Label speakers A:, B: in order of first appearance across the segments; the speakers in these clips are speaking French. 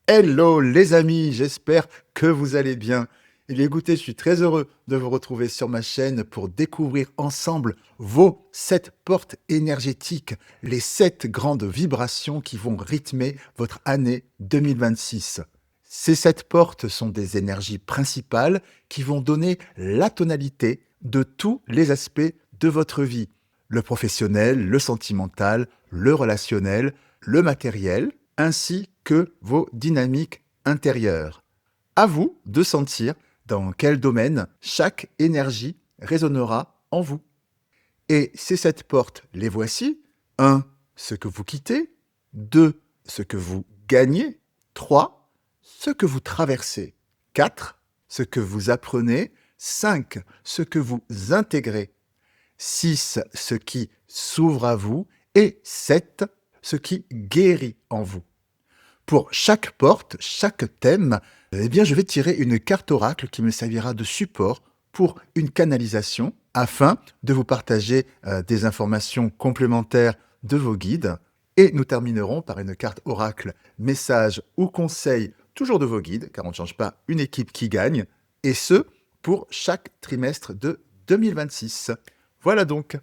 A: Hello les amis, j'espère que vous allez bien. Eh bien écoutez, je suis très heureux de vous retrouver sur ma chaîne pour découvrir ensemble vos 7 portes énergétiques, les 7 grandes vibrations qui vont rythmer votre année 2026. Ces 7 portes sont des énergies principales qui vont donner la tonalité de tous les aspects de votre vie. Le professionnel, le sentimental, le relationnel, le matériel, ainsi que vos dynamiques intérieures. À vous de sentir dans quel domaine chaque énergie résonnera en vous. Et ces 7 portes, les voici. 1. Ce que vous quittez. 2. Ce que vous gagnez. 3. Ce que vous traversez. 4. Ce que vous apprenez. 5. Ce que vous intégrez. 6. Ce qui s'ouvre à vous. Et 7. Ce qui guérit en vous. Pour chaque porte, chaque thème, eh bien, je vais tirer une carte oracle qui me servira de support pour une canalisation afin de vous partager des informations complémentaires de vos guides. Et nous terminerons par une carte oracle, message ou conseil, toujours de vos guides, car on ne change pas une équipe qui gagne, et ce, pour chaque trimestre de 2026. Voilà donc.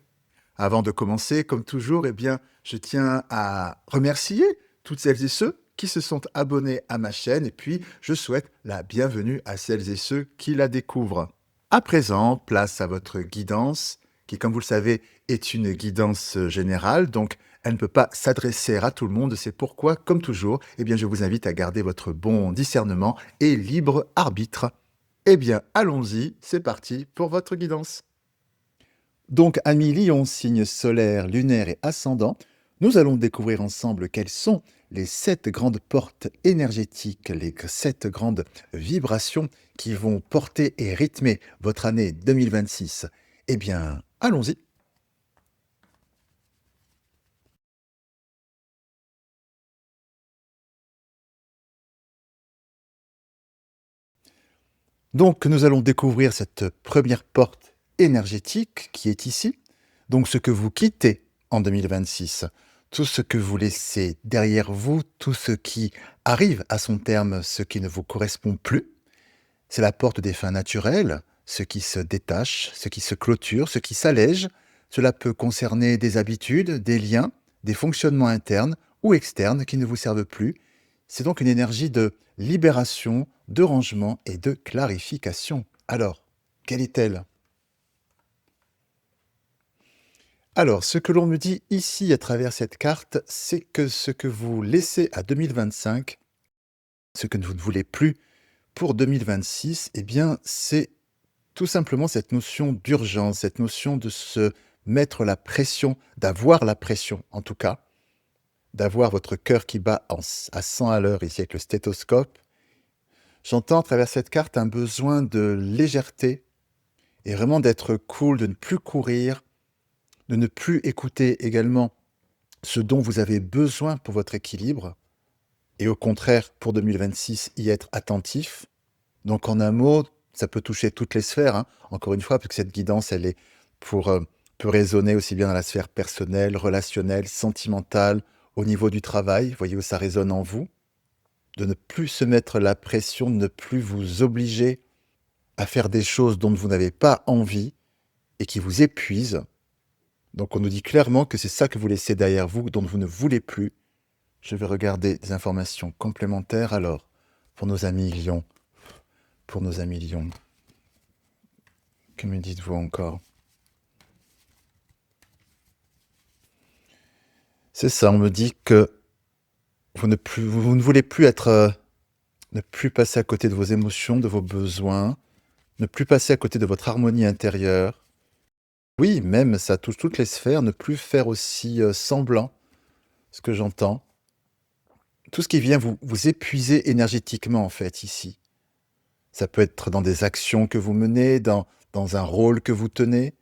A: Avant de commencer, comme toujours, eh bien, je tiens à remercier toutes celles et ceux qui se sont abonnés à ma chaîne et puis je souhaite la bienvenue à celles et ceux qui la découvrent. À présent, place à votre guidance, qui, comme vous le savez, est une guidance générale, donc elle ne peut pas s'adresser à tout le monde. C'est pourquoi, comme toujours, eh bien, je vous invite à garder votre bon discernement et libre arbitre. Eh bien, allons-y, c'est parti pour votre guidance. Donc, amis Lion, signe solaire, lunaire et ascendant, nous allons découvrir ensemble quelles sont les 7 grandes portes énergétiques, les 7 grandes vibrations qui vont porter et rythmer votre année 2026. Eh bien, allons-y. Donc, nous allons découvrir cette première porte énergétique qui est ici. Donc, ce que vous quittez en 2026, tout ce que vous laissez derrière vous, tout ce qui arrive à son terme, ce qui ne vous correspond plus, c'est la porte des fins naturelles, ce qui se détache, ce qui se clôture, ce qui s'allège. Cela peut concerner des habitudes, des liens, des fonctionnements internes ou externes qui ne vous servent plus. C'est donc une énergie de libération, de rangement et de clarification. Alors, quelle est-elle? Alors, ce que l'on me dit ici à travers cette carte, c'est que ce que vous laissez à 2025, ce que vous ne voulez plus pour 2026, eh bien, c'est tout simplement cette notion d'urgence, cette notion de se mettre la pression, d'avoir la pression en tout cas, d'avoir votre cœur qui bat à 100 à l'heure ici avec le stéthoscope. J'entends à travers cette carte un besoin de légèreté et vraiment d'être cool, de ne plus courir, de ne plus écouter également ce dont vous avez besoin pour votre équilibre et au contraire pour 2026 y être attentif. Donc en un mot, ça peut toucher toutes les sphères, hein, encore une fois, parce que cette guidance, elle est pour, peut résonner aussi bien dans la sphère personnelle, relationnelle, sentimentale, au niveau du travail. Vous voyez où ça résonne en vous? De ne plus se mettre la pression, de ne plus vous obliger à faire des choses dont vous n'avez pas envie et qui vous épuisent. Donc on nous dit clairement que c'est ça que vous laissez derrière vous, dont vous ne voulez plus. Je vais regarder des informations complémentaires alors, pour nos amis Lions. Pour nos amis Lions. Que me dites-vous encore? C'est ça, on me dit que vous ne voulez plus être, ne plus passer à côté de vos émotions, de vos besoins, ne plus passer à côté de votre harmonie intérieure. Oui, même ça touche toutes les sphères, ne plus faire aussi semblant, ce que j'entends. Tout ce qui vient vous épuiser énergétiquement en fait ici. Ça peut être dans des actions que vous menez, dans un rôle que vous tenez,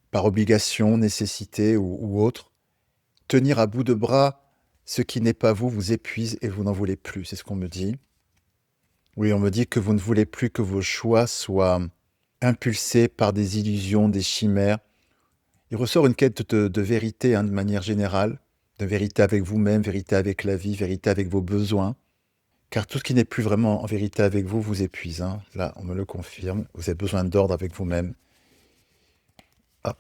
A: par obligation, nécessité ou autre. Tenir à bout de bras ce qui n'est pas vous, vous épuise et vous n'en voulez plus, c'est ce qu'on me dit. Oui, on me dit que vous ne voulez plus que vos choix soient impulsés par des illusions, des chimères. Il ressort une quête de vérité, hein, de manière générale, de vérité avec vous-même, vérité avec la vie, vérité avec vos besoins. Car tout ce qui n'est plus vraiment en vérité avec vous vous épuise, hein. Là, on me le confirme. Vous avez besoin d'ordre avec vous-même. Hop.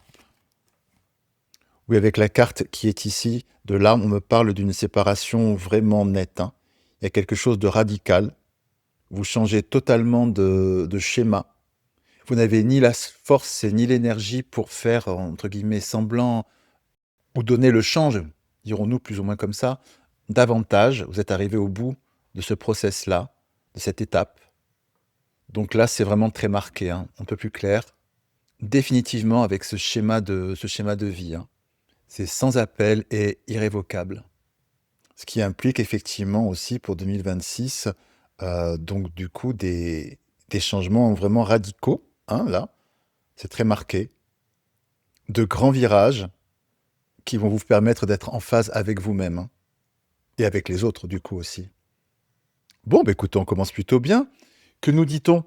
A: Oui, avec la carte qui est ici, de là, on me parle d'une séparation vraiment nette, hein. Il y a quelque chose de radical. Vous changez totalement de schéma. Vous n'avez ni la force et ni l'énergie pour faire, entre guillemets, semblant ou donner le change, dirons-nous plus ou moins comme ça, davantage. Vous êtes arrivé au bout de ce process-là, de cette étape. Donc là, c'est vraiment très marqué, hein, un peu plus clair. Définitivement avec ce schéma de vie, hein. C'est sans appel et irrévocable. Ce qui implique effectivement aussi pour 2026, donc du coup des changements vraiment radicaux, hein, là, c'est très marqué. De grands virages qui vont vous permettre d'être en phase avec vous-même, hein, et avec les autres du coup aussi. Bon, bah, écoutez, on commence plutôt bien. Que nous dit-on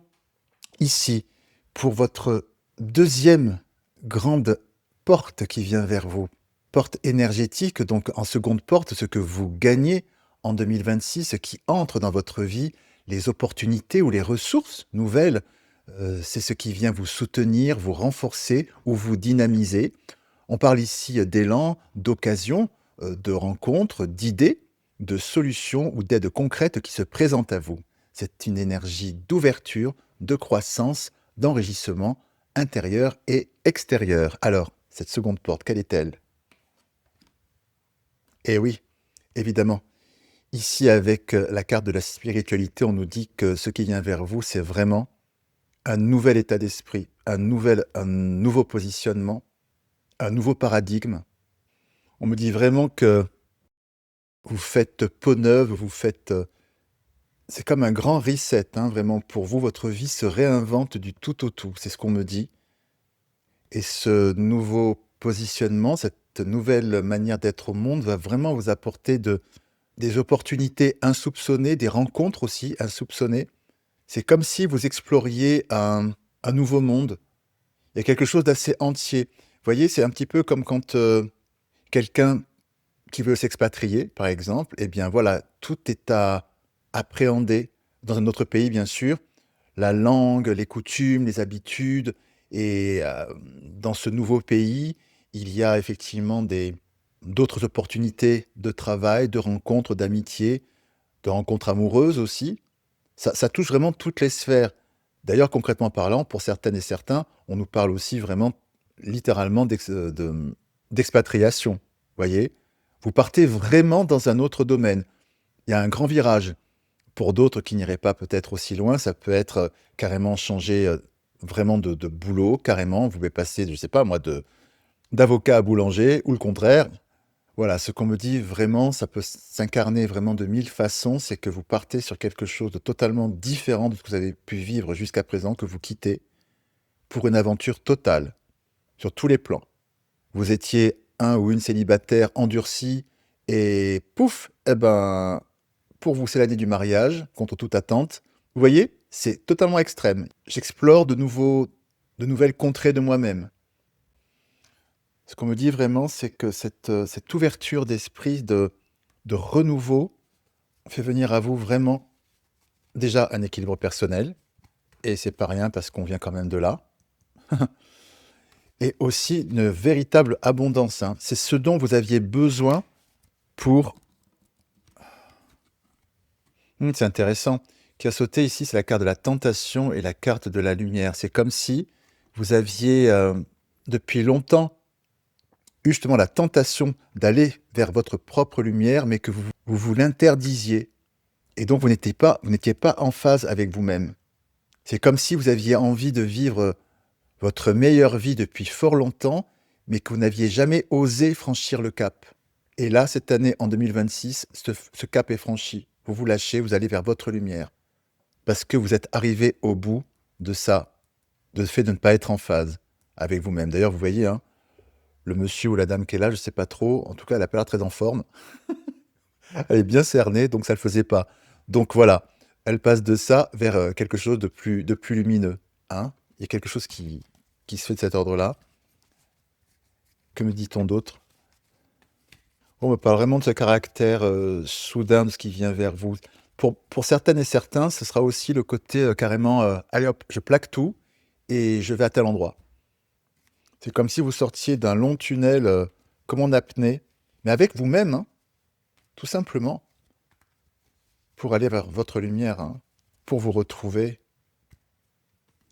A: ici pour votre deuxième grande porte qui vient vers vous? Porte énergétique, donc en seconde porte, ce que vous gagnez en 2026, ce qui entre dans votre vie, les opportunités ou les ressources nouvelles, c'est ce qui vient vous soutenir, vous renforcer ou vous dynamiser. On parle ici d'élan, d'occasion, de rencontres, d'idées, de solutions ou d'aides concrètes qui se présentent à vous. C'est une énergie d'ouverture, de croissance, d'enrichissement intérieur et extérieur. Alors, cette seconde porte, quelle est-elle? Eh oui, évidemment. Ici, avec la carte de la spiritualité, on nous dit que ce qui vient vers vous, c'est vraiment un nouvel état d'esprit, un nouveau positionnement, un nouveau paradigme. On me dit vraiment que vous faites peau neuve, vous faites... c'est comme un grand reset, hein, vraiment, pour vous, votre vie se réinvente du tout au tout, c'est ce qu'on me dit. Et ce nouveau positionnement, cette nouvelle manière d'être au monde va vraiment vous apporter des opportunités insoupçonnées, des rencontres aussi insoupçonnées. C'est comme si vous exploriez un nouveau monde. Il y a quelque chose d'assez entier. Vous voyez, c'est un petit peu comme quand quelqu'un qui veut s'expatrier, par exemple, eh bien voilà, tout est à appréhender dans un autre pays, bien sûr. La langue, les coutumes, les habitudes. Et dans ce nouveau pays, il y a effectivement d'autres opportunités de travail, de rencontres, d'amitié, de rencontres amoureuses aussi. Ça touche vraiment toutes les sphères. D'ailleurs, concrètement parlant, pour certaines et certains, on nous parle aussi vraiment littéralement d'expatriation. Voyez? Vous partez vraiment dans un autre domaine. Il y a un grand virage. Pour d'autres qui n'iraient pas peut-être aussi loin, ça peut être carrément changer vraiment de boulot, carrément. Vous pouvez passer, je ne sais pas moi, d'avocat à boulanger ou le contraire. Voilà, ce qu'on me dit vraiment, ça peut s'incarner vraiment de mille façons, c'est que vous partez sur quelque chose de totalement différent de ce que vous avez pu vivre jusqu'à présent, que vous quittez pour une aventure totale, sur tous les plans. Vous étiez un ou une célibataire endurci et pouf, eh ben, pour vous, c'est l'année du mariage, contre toute attente. Vous voyez, c'est totalement extrême. J'explore de nouvelles contrées de moi-même. Ce qu'on me dit vraiment, c'est que cette ouverture d'esprit, de renouveau, fait venir à vous vraiment déjà un équilibre personnel, et c'est pas rien parce qu'on vient quand même de là, et aussi une véritable abondance, hein. C'est ce dont vous aviez besoin pour... c'est intéressant. Qui a sauté ici, c'est la carte de la tentation et la carte de la lumière. C'est comme si vous aviez depuis longtemps eu justement la tentation d'aller vers votre propre lumière, mais que vous l'interdisiez. Et donc vous n'étiez pas en phase avec vous-même. C'est comme si vous aviez envie de vivre votre meilleure vie depuis fort longtemps, mais que vous n'aviez jamais osé franchir le cap. Et là, cette année, en 2026, ce cap est franchi. Vous vous lâchez, vous allez vers votre lumière. Parce que vous êtes arrivé au bout de ça, de fait de ne pas être en phase avec vous-même. D'ailleurs, vous voyez, hein, le monsieur ou la dame qui est là, je ne sais pas trop, en tout cas, elle n'a pas l'air très en forme. Elle est bien cernée, donc ça ne le faisait pas. Donc voilà, elle passe de ça vers quelque chose de plus lumineux, hein. Il y a quelque chose qui se fait de cet ordre-là. Que me dit-on d'autre? On me parle vraiment de ce caractère soudain de ce qui vient vers vous. Pour certaines et certains, ce sera aussi le côté, carrément, «Allez hop, je plaque tout et je vais à tel endroit». C'est comme si vous sortiez d'un long tunnel, comme en apnée, mais avec vous-même, hein, tout simplement, pour aller vers votre lumière, hein, pour vous retrouver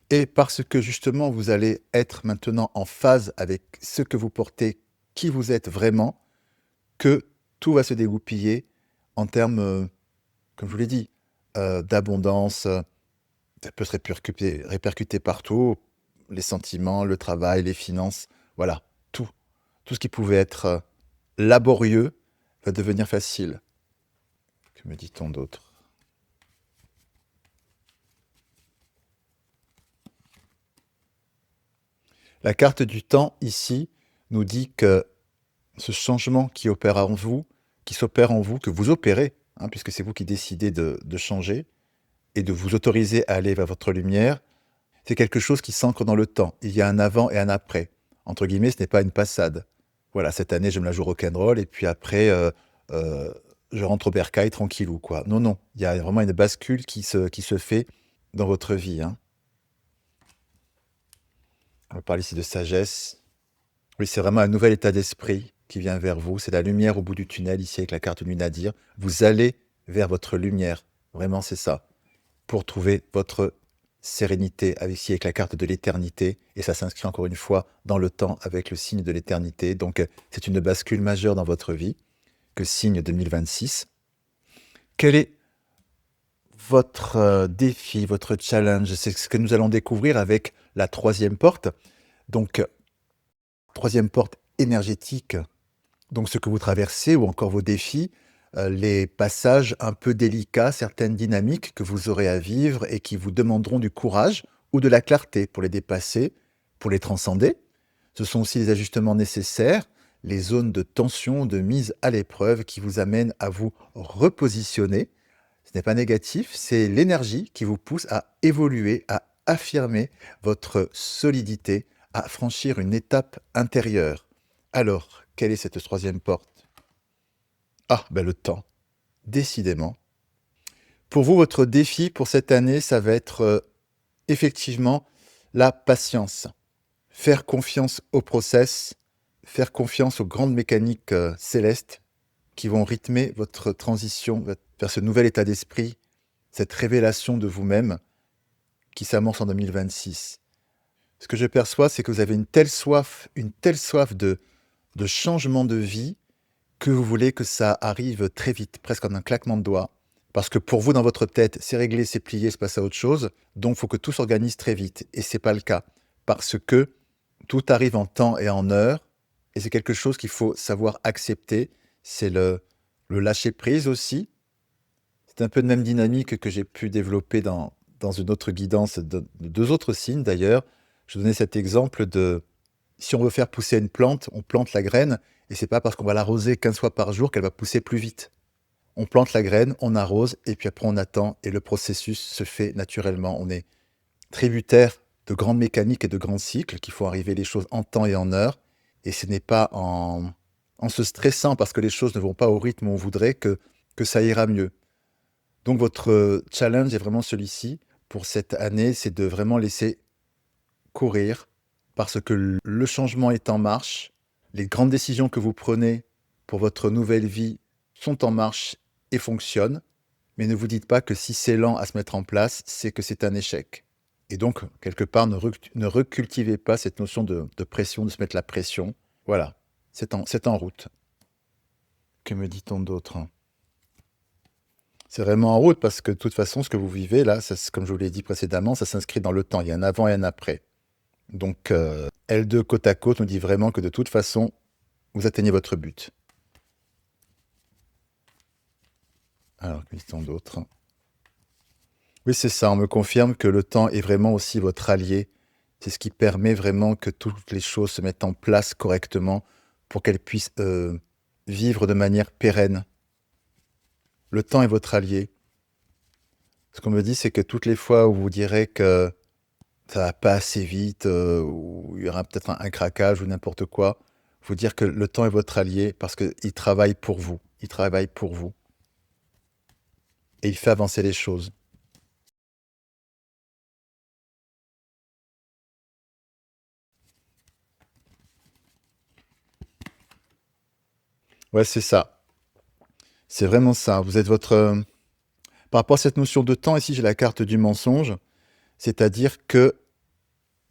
A: et parce que justement vous allez être maintenant en phase avec ce que vous portez, qui vous êtes vraiment, que tout va se dégoupiller en termes, comme je vous l'ai dit, d'abondance, ça peut se répercuter partout, les sentiments, le travail, les finances, voilà, tout. Tout ce qui pouvait être, laborieux va devenir facile. Que me dit-on d'autre? La carte du temps ici nous dit que ce changement qui opère en vous, qui s'opère en vous, que vous opérez, hein, puisque c'est vous qui décidez de changer et de vous autoriser à aller vers votre lumière, c'est quelque chose qui s'ancre dans le temps. Il y a un avant et un après. Entre guillemets, ce n'est pas une passade. Voilà, cette année, je me la joue rock'n'roll et puis après, heu, je rentre au bercail tranquillou, quoi. Non, non, il y a vraiment une bascule qui se fait dans votre vie, hein. On parle ici de sagesse. Oui, c'est vraiment un nouvel état d'esprit qui vient vers vous. C'est la lumière au bout du tunnel, ici, avec la carte du nadir. Vous allez vers votre lumière. Vraiment, c'est ça. Pour trouver votre sérénité, ici, avec la carte de l'éternité. Et ça s'inscrit encore une fois dans le temps avec le signe de l'éternité. Donc, c'est une bascule majeure dans votre vie que signe 2026. Quel est votre défi, votre challenge? C'est ce que nous allons découvrir avec la troisième porte. Donc, troisième porte énergétique. Donc ce que vous traversez ou encore vos défis, les passages un peu délicats, certaines dynamiques que vous aurez à vivre et qui vous demanderont du courage ou de la clarté pour les dépasser, pour les transcender. Ce sont aussi les ajustements nécessaires, les zones de tension, de mise à l'épreuve qui vous amènent à vous repositionner. Ce n'est pas négatif, c'est l'énergie qui vous pousse à évoluer, à affirmer votre solidité, à franchir une étape intérieure. Alors, quelle est cette troisième porte? Ah, ben le temps, décidément. Pour vous, votre défi pour cette année, ça va être effectivement la patience. Faire confiance au process, faire confiance aux grandes mécaniques célestes qui vont rythmer votre transition vers ce nouvel état d'esprit, cette révélation de vous-même qui s'amorce en 2026. Ce que je perçois, c'est que vous avez une telle soif de changement de vie que vous voulez que ça arrive très vite, presque en un claquement de doigts. Parce que pour vous, dans votre tête, c'est réglé, c'est plié, se passe à autre chose. Donc, il faut que tout s'organise très vite. Et c'est pas le cas. Parce que tout arrive en temps et en heure. Et c'est quelque chose qu'il faut savoir accepter. C'est le lâcher prise aussi. C'est un peu de même dynamique que j'ai pu développer dans une autre guidance de deux autres signes d'ailleurs. Je donnais cet exemple de si on veut faire pousser une plante, on plante la graine et c'est pas parce qu'on va l'arroser 15 fois par jour qu'elle va pousser plus vite. On plante la graine, on arrose et puis après on attend et le processus se fait naturellement. On est tributaire de grandes mécaniques et de grands cycles qui font arriver les choses en temps et en heure et ce n'est pas en se stressant parce que les choses ne vont pas au rythme où on voudrait que ça ira mieux. Donc votre challenge est vraiment celui-ci pour cette année, c'est de vraiment laisser courir parce que le changement est en marche. Les grandes décisions que vous prenez pour votre nouvelle vie sont en marche et fonctionnent. Mais ne vous dites pas que si c'est lent à se mettre en place, c'est que c'est un échec. Et donc, quelque part, ne recultivez pas cette notion de pression, de se mettre la pression. Voilà, c'est en route. Que me dit-on d'autre? C'est vraiment en route parce que de toute façon, ce que vous vivez là, comme je vous l'ai dit précédemment, ça s'inscrit dans le temps. Il y a un avant et un après. Donc, L2 côte à côte nous dit vraiment que de toute façon, vous atteignez votre but. Alors, que dit-on d'autre? Oui, c'est ça, on me confirme que le temps est vraiment aussi votre allié. C'est ce qui permet vraiment que toutes les choses se mettent en place correctement pour qu'elles puissent vivre de manière pérenne. Le temps est votre allié. Ce qu'on me dit, c'est que toutes les fois où vous direz que ça va pas assez vite, ou il y aura peut-être un craquage ou n'importe quoi, faut dire que le temps est votre allié parce qu'il travaille pour vous. Il travaille pour vous. et il fait avancer les choses. Ouais, c'est ça. C'est vraiment ça. Vous êtes votre, par rapport à cette notion de temps, ici j'ai la carte du mensonge, c'est-à-dire que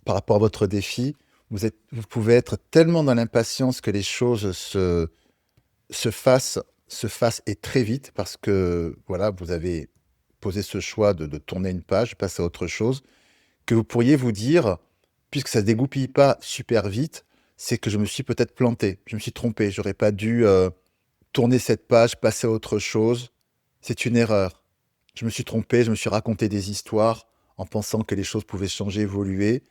A: par rapport à votre défi, vous pouvez être tellement dans l'impatience que les choses se fassent, se fassent et très vite parce que voilà, vous avez posé ce choix de tourner une page, passer à autre chose, que vous pourriez vous dire, puisque ça ne dégoupille pas super vite, c'est que je me suis peut-être planté, je me suis trompé, j'aurais pas dû tourner cette page, passer à autre chose. C'est une erreur. Je me suis trompé, je me suis raconté des histoires en pensant que les choses pouvaient changer, évoluer.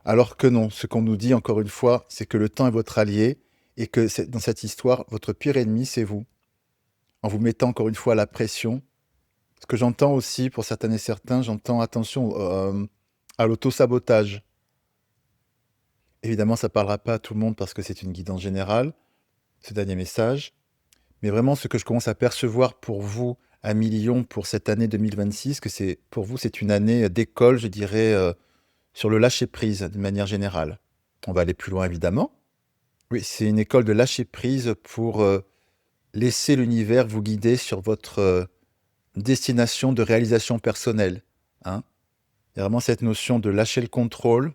A: Alors que non, ce qu'on nous dit encore une fois, c'est que le temps est votre allié et que dans cette histoire, votre pire ennemi, c'est vous. En vous mettant encore une fois la pression. Ce que j'entends aussi pour certaines et certains, j'entends attention à l'auto-sabotage. Évidemment, ça ne parlera pas à tout le monde parce que c'est une guidance générale, ce dernier message. Mais vraiment, ce que je commence à percevoir pour vous à millions pour cette année 2026, que c'est pour vous, c'est une année d'école, je dirais, sur le lâcher-prise de manière générale. On va aller plus loin, évidemment. Oui, c'est une école de lâcher-prise pour laisser l'univers vous guider sur votre destination de réalisation personnelle. Hein. Il y a vraiment cette notion de lâcher le contrôle,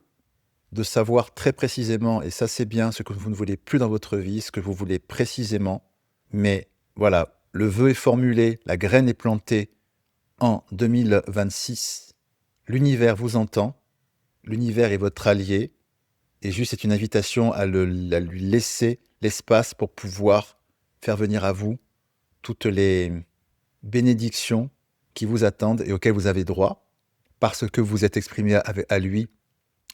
A: de savoir très précisément, et ça c'est bien, ce que vous ne voulez plus dans votre vie, ce que vous voulez précisément. Mais voilà, le vœu est formulé, la graine est plantée en 2026. L'univers vous entend, l'univers est votre allié, et juste c'est une invitation à lui laisser l'espace pour pouvoir faire venir à vous toutes les bénédictions qui vous attendent et auxquelles vous avez droit, parce que vous êtes exprimé à lui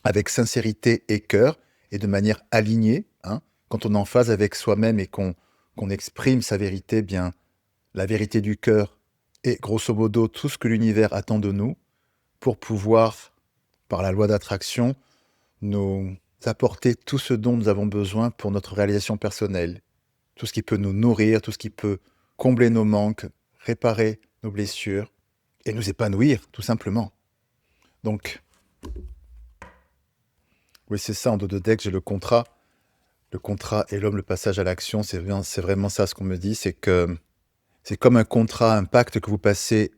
A: avec sincérité et cœur, et de manière alignée. Hein. Quand on est en phase avec soi-même et qu'on exprime sa vérité, eh bien, la vérité du cœur est grosso modo tout ce que l'univers attend de nous pour pouvoir, par la loi d'attraction, nous apporter tout ce dont nous avons besoin pour notre réalisation personnelle. Tout ce qui peut nous nourrir, tout ce qui peut combler nos manques, réparer nos blessures et nous épanouir, tout simplement. Donc, oui, c'est ça, en dos de deck, j'ai le contrat. Le contrat et l'homme, le passage à l'action, c'est vraiment ça ce qu'on me dit, c'est que c'est comme un contrat, un pacte que vous passez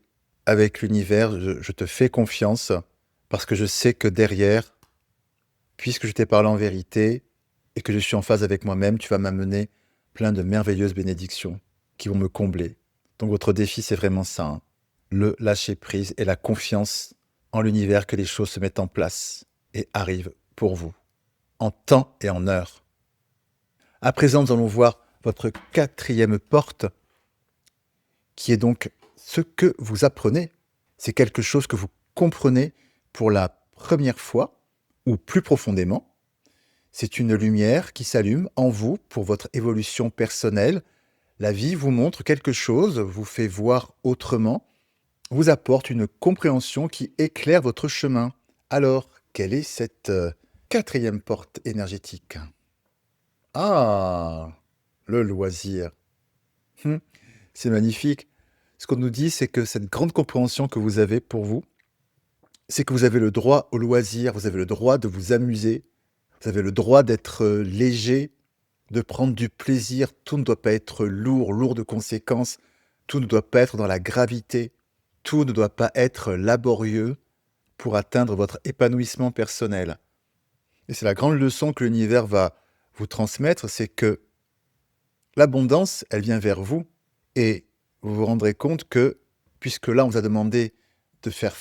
A: avec l'univers. Je te fais confiance parce que je sais que derrière, puisque je t'ai parlé en vérité et que je suis en phase avec moi-même, tu vas m'amener plein de merveilleuses bénédictions qui vont me combler. Donc votre défi, c'est vraiment ça, hein. Le lâcher-prise et la confiance en l'univers que les choses se mettent en place et arrivent pour vous, en temps et en heure. À présent, nous allons voir votre quatrième porte, qui est donc ce que vous apprenez. C'est quelque chose que vous comprenez pour la première fois, ou plus profondément. C'est une lumière qui s'allume en vous pour votre évolution personnelle. La vie vous montre quelque chose, vous fait voir autrement, vous apporte une compréhension qui éclaire votre chemin. Alors, quelle est cette quatrième porte énergétique? Ah, le loisir. Hum, c'est magnifique. Ce qu'on nous dit, c'est que cette grande compréhension que vous avez pour vous, c'est que vous avez le droit au loisir, vous avez le droit de vous amuser, vous avez le droit d'être léger, de prendre du plaisir. Tout ne doit pas être lourd, lourd de conséquences. Tout ne doit pas être dans la gravité. Tout ne doit pas être laborieux pour atteindre votre épanouissement personnel. Et c'est la grande leçon que l'univers va vous transmettre, c'est que l'abondance, elle vient vers vous et vous vous rendrez compte que, puisque là, on vous a demandé de faire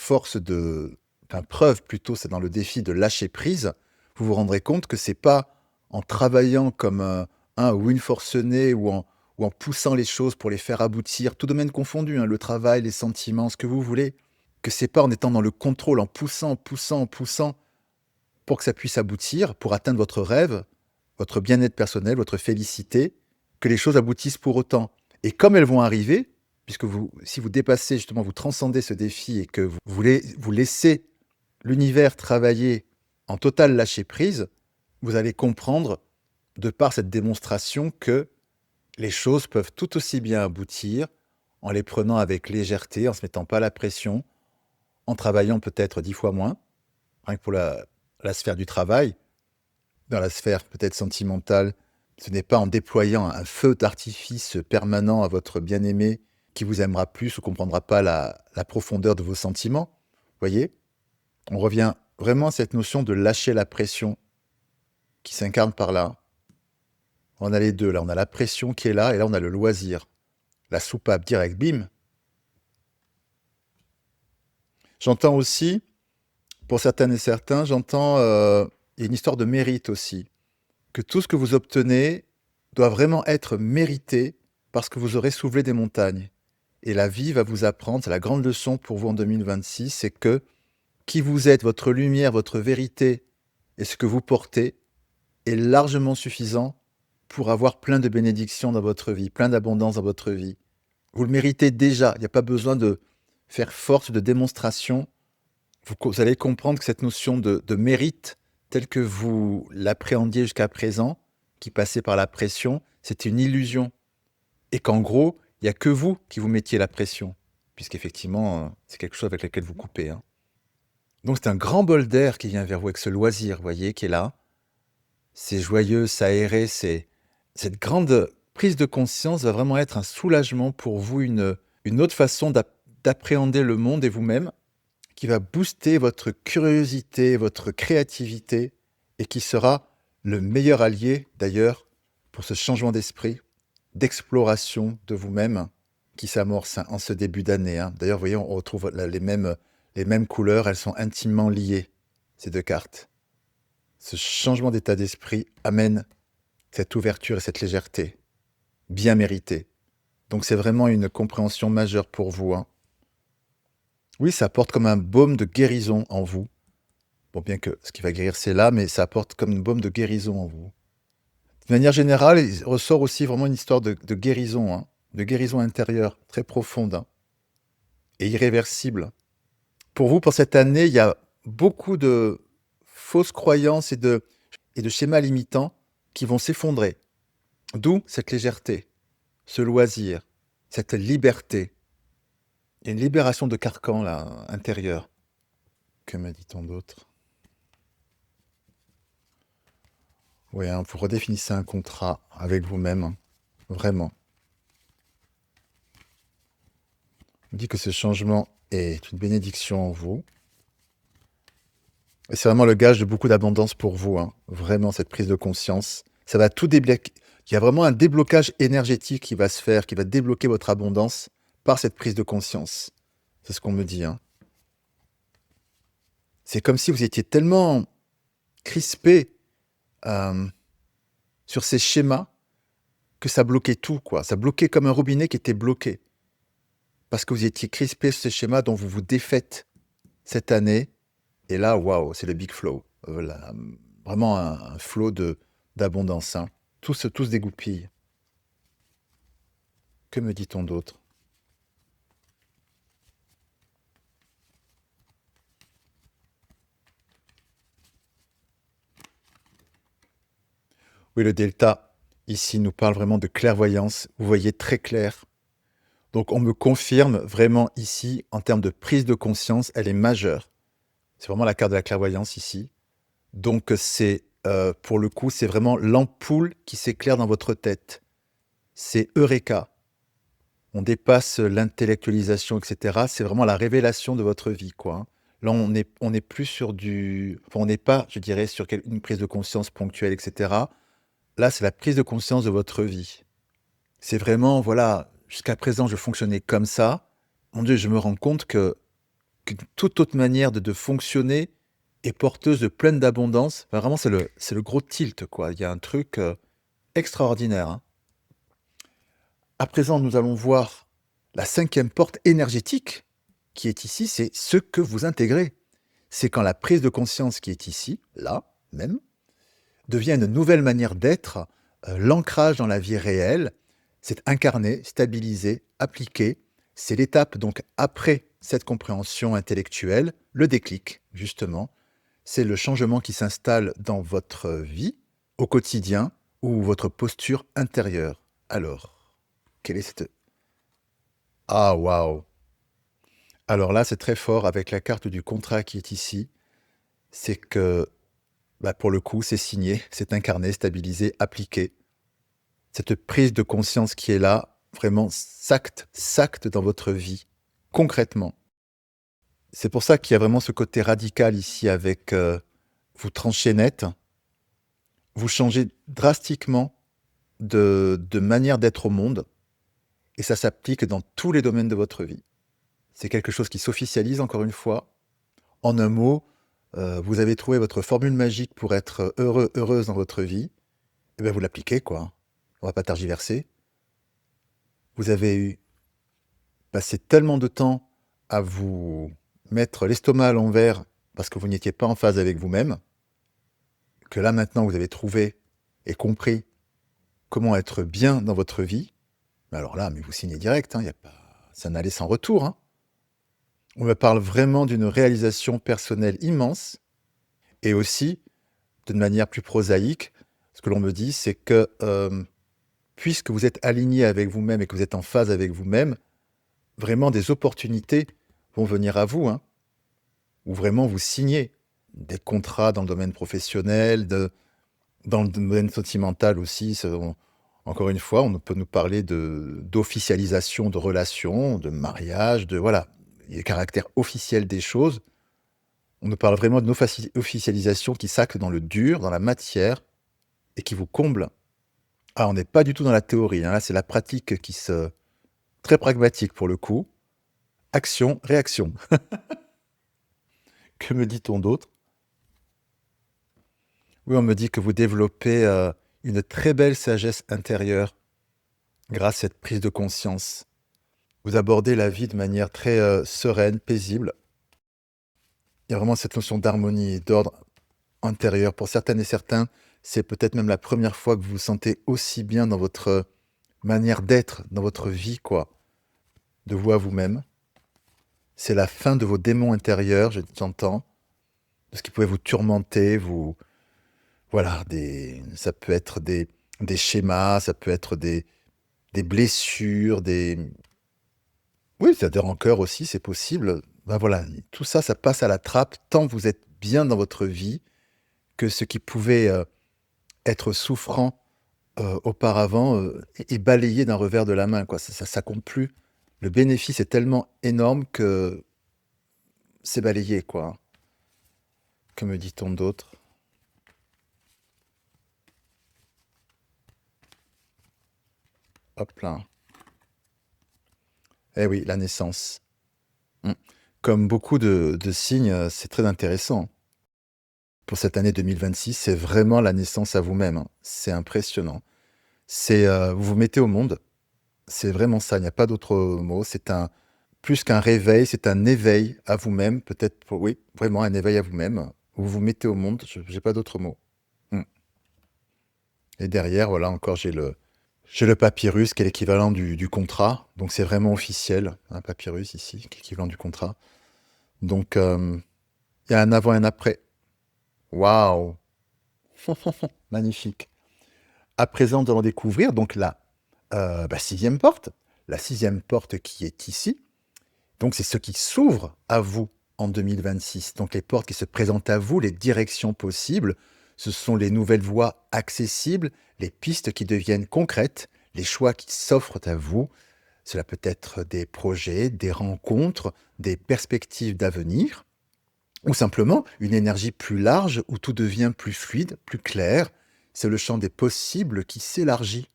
A: preuve plutôt, c'est dans le défi de lâcher prise, vous vous rendrez compte que c'est pas en travaillant comme un ou une forcenée ou en poussant les choses pour les faire aboutir, tout domaine confondu, hein, le travail, les sentiments, ce que vous voulez, que c'est pas en étant dans le contrôle, en poussant, en poussant, en poussant, pour que ça puisse aboutir, pour atteindre votre rêve, votre bien-être personnel, votre félicité, que les choses aboutissent pour autant. Et comme elles vont arriver, puisque si vous dépassez justement, vous transcendez ce défi et que vous laissez l'univers travailler en total lâcher prise, vous allez comprendre, de par cette démonstration, que les choses peuvent tout aussi bien aboutir en les prenant avec légèreté, en se mettant pas la pression, en travaillant peut-être 10 fois moins, rien que pour la sphère du travail. Dans la sphère peut-être sentimentale, ce n'est pas en déployant un feu d'artifice permanent à votre bien-aimé qui vous aimera plus ou comprendra pas la profondeur de vos sentiments. Voyez? On revient vraiment à cette notion de lâcher la pression qui s'incarne par là. On a les deux, là. On a la pression qui est là et là, on a le loisir. La soupape directe, bim! J'entends aussi, pour certaines et certains, j'entends il y a une histoire de mérite aussi. Que tout ce que vous obtenez doit vraiment être mérité parce que vous aurez soulevé des montagnes. Et la vie va vous apprendre, c'est la grande leçon pour vous en 2026, c'est que qui vous êtes, votre lumière, votre vérité et ce que vous portez est largement suffisant pour avoir plein de bénédictions dans votre vie, plein d'abondance dans votre vie. Vous le méritez déjà, il n'y a pas besoin de faire force de démonstration. Vous allez comprendre que cette notion de mérite, telle que vous l'appréhendiez jusqu'à présent, qui passait par la pression, c'était une illusion. Et qu'en gros, il n'y a que vous qui vous mettiez la pression, puisqu'effectivement, c'est quelque chose avec lequel vous coupez. Hein. Donc c'est un grand bol d'air qui vient vers vous avec ce loisir, vous voyez, qui est là. C'est joyeux, c'est aéré, cette grande prise de conscience va vraiment être un soulagement pour vous, une autre façon d'appréhender le monde et vous-même, qui va booster votre curiosité, votre créativité, et qui sera le meilleur allié, d'ailleurs, pour ce changement d'esprit, d'exploration de vous-même, qui s'amorce en ce début d'année. Hein. D'ailleurs, vous voyez, on retrouve les mêmes couleurs, elles sont intimement liées, ces deux cartes. Ce changement d'état d'esprit amène cette ouverture et cette légèreté, bien méritée. Donc c'est vraiment une compréhension majeure pour vous. Hein. Oui, ça apporte comme un baume de guérison en vous. Bon, bien que ce qui va guérir, c'est là, mais ça apporte comme une baume de guérison en vous. De manière générale, il ressort aussi vraiment une histoire de guérison, hein, de guérison intérieure, très profonde hein, et irréversible. Pour vous, pour cette année, il y a beaucoup de fausses croyances et de schémas limitants qui vont s'effondrer. D'où cette légèreté, ce loisir, cette liberté. Il y a une libération de carcan là, intérieur. Que me dit-on d'autre? Oui, hein, vous redéfinissez un contrat avec vous-même, hein, vraiment. On dit que ce changement est une bénédiction en vous. Et c'est vraiment le gage de beaucoup d'abondance pour vous, hein, vraiment cette prise de conscience. Ça va tout débloquer. Il y a vraiment un déblocage énergétique qui va se faire, qui va débloquer votre abondance par cette prise de conscience. C'est ce qu'on me dit. Hein. C'est comme si vous étiez tellement crispé sur ces schémas que ça bloquait tout, quoi. Ça bloquait comme un robinet qui était bloqué. Parce que vous étiez crispé sur ces schémas dont vous vous défaites cette année. Et là, waouh, c'est le big flow. Voilà, vraiment un flow d'abondance. Hein. Tout se dégoupille. Que me dit-on d'autre? Oui, le delta, ici, nous parle vraiment de clairvoyance. Vous voyez très clair. Donc, on me confirme vraiment ici, en termes de prise de conscience, elle est majeure. C'est vraiment la carte de la clairvoyance ici. Donc, c'est, pour le coup, c'est vraiment l'ampoule qui s'éclaire dans votre tête. C'est Eureka. On dépasse l'intellectualisation, etc. C'est vraiment la révélation de votre vie, quoi. Hein. Là, on est plus sur on n'est pas, je dirais, sur une prise de conscience ponctuelle, etc. Là, c'est la prise de conscience de votre vie. C'est vraiment, voilà, jusqu'à présent, je fonctionnais comme ça. Mon Dieu, je me rends compte que toute autre manière de fonctionner est porteuse de pleine d'abondance. Enfin, vraiment, c'est le gros tilt, quoi. Il y a un truc extraordinaire. Hein. À présent, nous allons voir la 5e porte énergétique qui est ici, c'est ce que vous intégrez. C'est quand la prise de conscience qui est ici, là même, devient une nouvelle manière d'être, l'ancrage dans la vie réelle, c'est incarné, stabilisé, appliqué. C'est l'étape donc après cette compréhension intellectuelle, le déclic, justement. C'est le changement qui s'installe dans votre vie, au quotidien, ou votre posture intérieure. Alors, quelle est cette... Ah waouh! Alors là, c'est très fort avec la carte du contrat qui est ici. C'est que, bah, pour le coup, c'est signé, c'est incarné, stabilisé, appliqué. Cette prise de conscience qui est là, vraiment s'acte dans votre vie, concrètement. C'est pour ça qu'il y a vraiment ce côté radical ici avec, vous tranchez net, vous changez drastiquement de manière d'être au monde et ça s'applique dans tous les domaines de votre vie. C'est quelque chose qui s'officialise encore une fois. En un mot, vous avez trouvé votre formule magique pour être heureux, heureuse dans votre vie et ben vous l'appliquez quoi. On va pas tergiverser. Vous avez passé tellement de temps à vous mettre l'estomac à l'envers parce que vous n'étiez pas en phase avec vous-même, que là maintenant vous avez trouvé et compris comment être bien dans votre vie. Mais alors là, mais vous signez direct, hein, y a pas ça n'allait sans retour, hein. On me parle vraiment d'une réalisation personnelle immense et aussi, d'une manière plus prosaïque, ce que l'on me dit, c'est que, puisque vous êtes aligné avec vous-même et que vous êtes en phase avec vous-même, vraiment des opportunités vont venir à vous, hein, où vraiment vous signez des contrats dans le domaine professionnel, dans le domaine sentimental aussi, encore une fois, on peut nous parler d'officialisation de relations, de mariage, de voilà, il y a le caractère officiel des choses. On nous parle vraiment d'une officialisation qui s'acte dans le dur, dans la matière et qui vous comble. Ah, on n'est pas du tout dans la théorie, hein, là, c'est la pratique qui se très pragmatique pour le coup. Action, réaction. Que me dit-on d'autre? Oui, on me dit que vous développez, une très belle sagesse intérieure grâce à cette prise de conscience. Vous abordez la vie de manière très, sereine, paisible. Il y a vraiment cette notion d'harmonie et d'ordre intérieur. Pour certaines et certains, c'est peut-être même la première fois que vous vous sentez aussi bien dans votre manière d'être, dans votre vie quoi, de vous à vous-même. C'est la fin de vos démons intérieurs, j'entends, de ce qui pouvait vous tourmenter, vous voilà, ça peut être des schémas, ça peut être des blessures, oui, ça des rancœurs aussi, c'est possible. Ben voilà, tout ça, ça passe à la trappe tant vous êtes bien dans votre vie que ce qui pouvait, être souffrant, auparavant, est balayé d'un revers de la main, quoi. Ça compte plus. Le bénéfice est tellement énorme que c'est balayé, quoi. Que me dit-on d'autre? Hop là. Eh oui, la naissance. Mmh. Comme beaucoup de signes, c'est très intéressant. Pour cette année 2026, c'est vraiment la naissance à vous-même, hein. C'est impressionnant. C'est, vous vous mettez au monde, c'est vraiment ça, il n'y a pas d'autre mot. C'est un plus qu'un réveil, c'est un éveil à vous-même, peut-être pour oui, vraiment un éveil à vous-même. Vous vous mettez au monde, je j'ai pas d'autre mot. Mmh et derrière, voilà, encore j'ai le papyrus qui est l'équivalent du contrat, donc c'est vraiment officiel, un papyrus ici, qui est l'équivalent du contrat. Donc, il y a un avant et un après. Waouh! Magnifique. À présent, nous allons découvrir donc la, 6e porte. La 6e porte qui est ici, donc c'est ce qui s'ouvre à vous en 2026. Donc les portes qui se présentent à vous, les directions possibles, ce sont les nouvelles voies accessibles, les pistes qui deviennent concrètes, les choix qui s'offrent à vous. Cela peut être des projets, des rencontres, des perspectives d'avenir, ou simplement une énergie plus large où tout devient plus fluide, plus clair. C'est le champ des possibles qui s'élargit.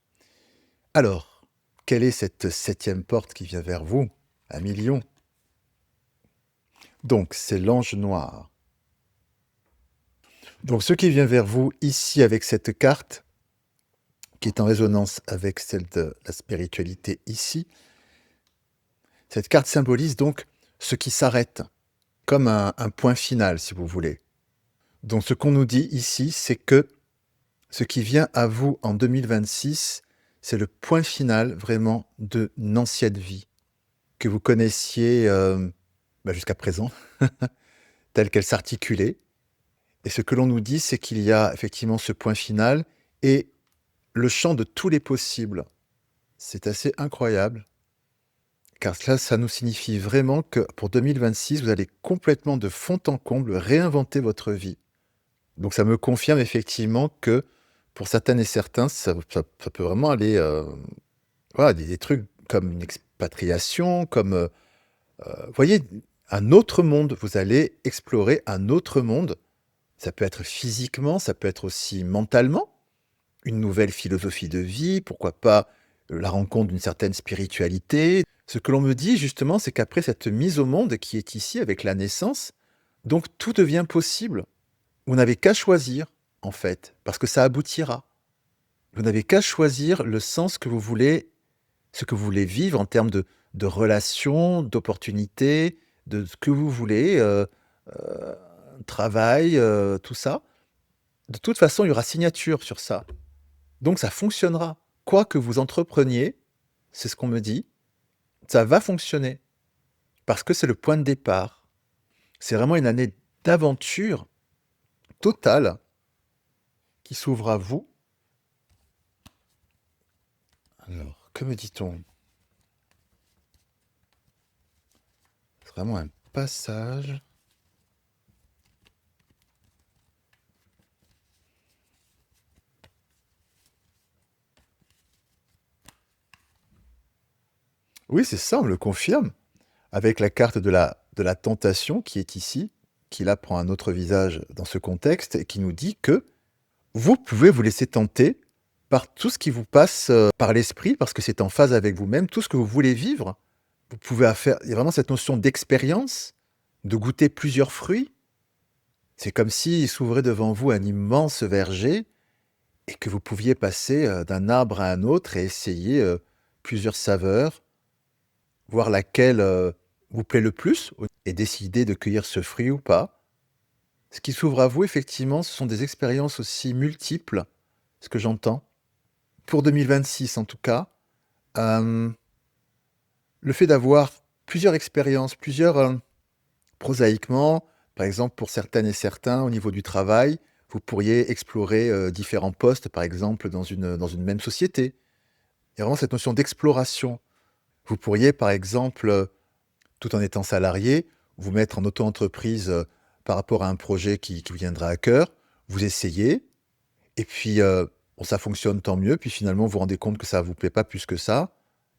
A: Alors, quelle est cette 7e porte qui vient vers vous? Un million. Donc, c'est l'ange noir. Donc, ce qui vient vers vous ici avec cette carte, qui est en résonance avec celle de la spiritualité ici, cette carte symbolise donc ce qui s'arrête, comme un point final, si vous voulez. Donc, ce qu'on nous dit ici, c'est que ce qui vient à vous en 2026, c'est le point final vraiment d'une ancienne vie que vous connaissiez jusqu'à présent, telle qu'elle s'articulait. Et ce que l'on nous dit, c'est qu'il y a effectivement ce point final et le champ de tous les possibles. C'est assez incroyable. car cela, ça nous signifie vraiment que pour 2026, vous allez complètement de fond en comble réinventer votre vie. Donc ça me confirme effectivement que pour certaines et certains, ça peut vraiment aller, voilà, des trucs comme une expatriation, comme, vous voyez, un autre monde. Vous allez explorer un autre monde. Ça peut être physiquement, ça peut être aussi mentalement. Une nouvelle philosophie de vie, pourquoi pas, la rencontre d'une certaine spiritualité. Ce que l'on me dit justement, c'est qu'après cette mise au monde qui est ici avec la naissance, donc tout devient possible. Vous n'avez qu'à choisir, en fait, parce que ça aboutira. Vous n'avez qu'à choisir le sens que vous voulez, ce que vous voulez vivre en termes de relations, d'opportunités, de ce que vous voulez, travail, tout ça. De toute façon, il y aura signature sur ça. Donc ça fonctionnera. Quoi que vous entrepreniez, c'est ce qu'on me dit, ça va fonctionner parce que c'est le point de départ. C'est vraiment une année d'aventure totale qui s'ouvre à vous. Alors, que me dit-on? C'est vraiment un passage. Oui, c'est ça, on me le confirme, avec la carte de la tentation qui est ici, qui là prend un autre visage dans ce contexte et qui nous dit que vous pouvez vous laisser tenter par tout ce qui vous passe, par l'esprit, parce que c'est en phase avec vous-même, tout ce que vous voulez vivre. Vous pouvez faire il y a vraiment cette notion d'expérience, de goûter plusieurs fruits. C'est comme s'il s'ouvrait devant vous un immense verger et que vous pouviez passer, d'un arbre à un autre et essayer, plusieurs saveurs, voir laquelle, vous plaît le plus et décider de cueillir ce fruit ou pas. Ce qui s'ouvre à vous effectivement, ce sont des expériences aussi multiples, ce que j'entends. Pour 2026 en tout cas, hem, le fait d'avoir plusieurs expériences, plusieurs, prosaïquement, par exemple pour certaines et certains au niveau du travail, vous pourriez explorer, différents postes par exemple dans une même société. Il y a vraiment cette notion d'exploration. Vous pourriez par exemple, tout en étant salarié, vous mettre en auto-entreprise, par rapport à un projet qui vous viendra à cœur. Vous essayez et puis, bon ça fonctionne, tant mieux, puis finalement vous vous rendez compte que ça ne vous plaît pas plus que ça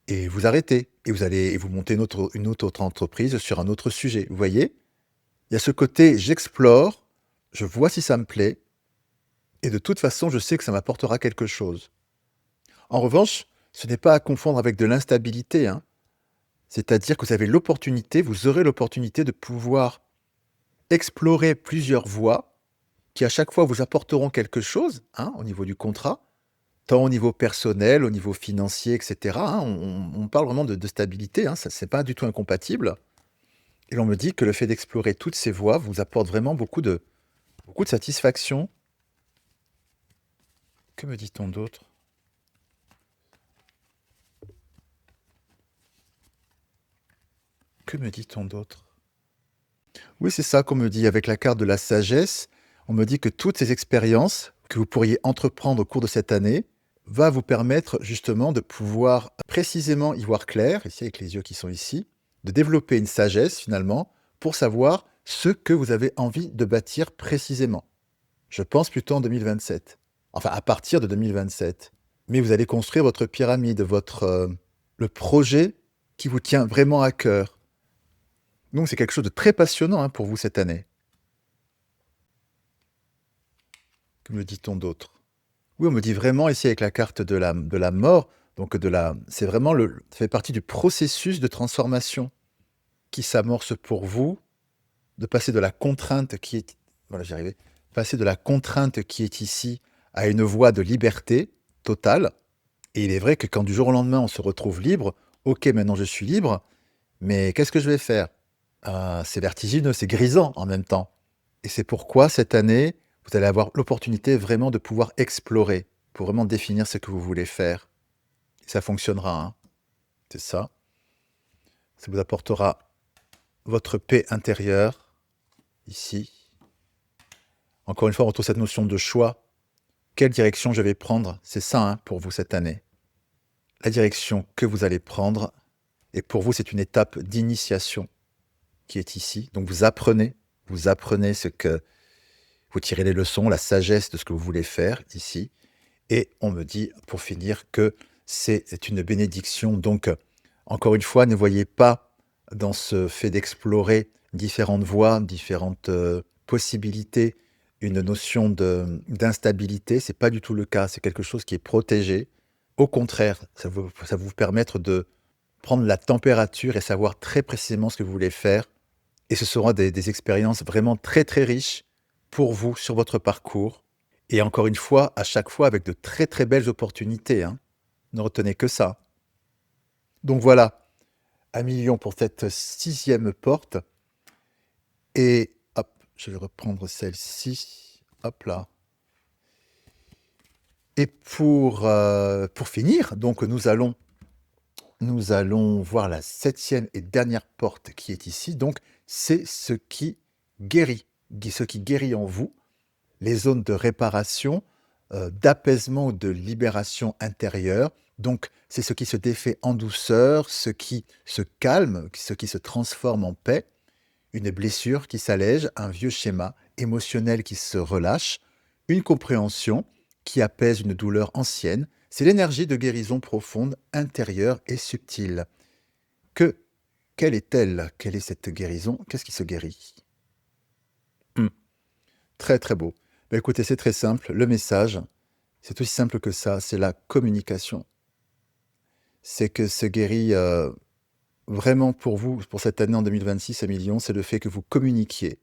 A: et vous arrêtez et vous montez une autre entreprise sur un autre sujet. Vous voyez? Il y a ce côté j'explore, je vois si ça me plaît et de toute façon je sais que ça m'apportera quelque chose. En revanche, ce n'est pas à confondre avec de l'instabilité, hein. C'est-à-dire que vous aurez l'opportunité de pouvoir explorer plusieurs voies qui à chaque fois vous apporteront quelque chose, hein, au niveau du contrat, tant au niveau personnel, au niveau financier et cetera, hein. On parle vraiment de stabilité, hein, ça c'est pas du tout incompatible et l'on me dit que le fait d'explorer toutes ces voies vous apporte vraiment beaucoup de satisfaction. Que me dit-on d'autre? Que me dit-on d'autre? Oui, c'est ça qu'on me dit avec la carte de la sagesse. On me dit que toutes ces expériences que vous pourriez entreprendre au cours de cette année va vous permettre justement de pouvoir précisément y voir clair, ici avec les yeux qui sont ici, de développer une sagesse finalement pour savoir ce que vous avez envie de bâtir précisément. Je pense plutôt en 2027. Enfin, à partir de 2027. Mais vous allez construire votre pyramide, le projet qui vous tient vraiment à cœur. Donc c'est quelque chose de très passionnant, hein, pour vous cette année. Que me dit-on d'autre? Oui, on me dit vraiment ici avec la carte de la mort, donc c'est vraiment ça fait partie du processus de transformation qui s'amorce pour vous, de passer de la contrainte qui est voilà, j'y arrivais, passer de la contrainte qui est ici à une voie de liberté totale. Et il est vrai que quand du jour au lendemain on se retrouve libre, OK, maintenant je suis libre, mais qu'est-ce que je vais faire? Ah, c'est vertigineux, c'est grisant en même temps. Et c'est pourquoi cette année, vous allez avoir l'opportunité vraiment de pouvoir explorer, pour vraiment définir ce que vous voulez faire. Et ça fonctionnera, hein. C'est ça. Ça vous apportera votre paix intérieure, ici. Encore une fois, on retrouve cette notion de choix. Quelle direction je vais prendre? C'est ça, hein, pour vous cette année. La direction que vous allez prendre Et pour vous, c'est une étape d'initiation qui est ici. Donc vous apprenez ce que vous tirez les leçons, la sagesse de ce que vous voulez faire ici. Et on me dit, pour finir, que c'est une bénédiction. Donc, encore une fois, ne voyez pas dans ce fait d'explorer différentes voies, différentes possibilités, une notion d'instabilité. C'est pas du tout le cas. C'est quelque chose qui est protégé. Au contraire, ça va vous permettre de prendre la température et savoir très précisément ce que vous voulez faire. Et ce seront des expériences vraiment très, très riches pour vous sur votre parcours. Et encore une fois, à chaque fois avec de très, très belles opportunités, hein. Ne retenez que ça. Donc voilà, 1 000 000 pour cette 6e porte. Et hop, je vais reprendre celle-ci. Hop là. Et pour finir, donc nous allons voir la 7e et dernière porte qui est ici. Donc, c'est ce qui guérit, ce qui guérit en vous, les zones de réparation, d'apaisement ou de libération intérieure. Donc, c'est ce qui se défait en douceur, ce qui se calme, ce qui se transforme en paix, une blessure qui s'allège, un vieux schéma émotionnel qui se relâche, une compréhension qui apaise une douleur ancienne. C'est l'énergie de guérison profonde, intérieure et subtile. Que, quelle est-elle? Quelle est cette guérison? Qu'est-ce qui se guérit? Très très beau. Bah, écoutez, c'est très simple. Le message, c'est aussi simple que ça, c'est la communication. C'est que se guérit vraiment pour vous, pour cette année en 2026 à millions, c'est le fait que vous communiquiez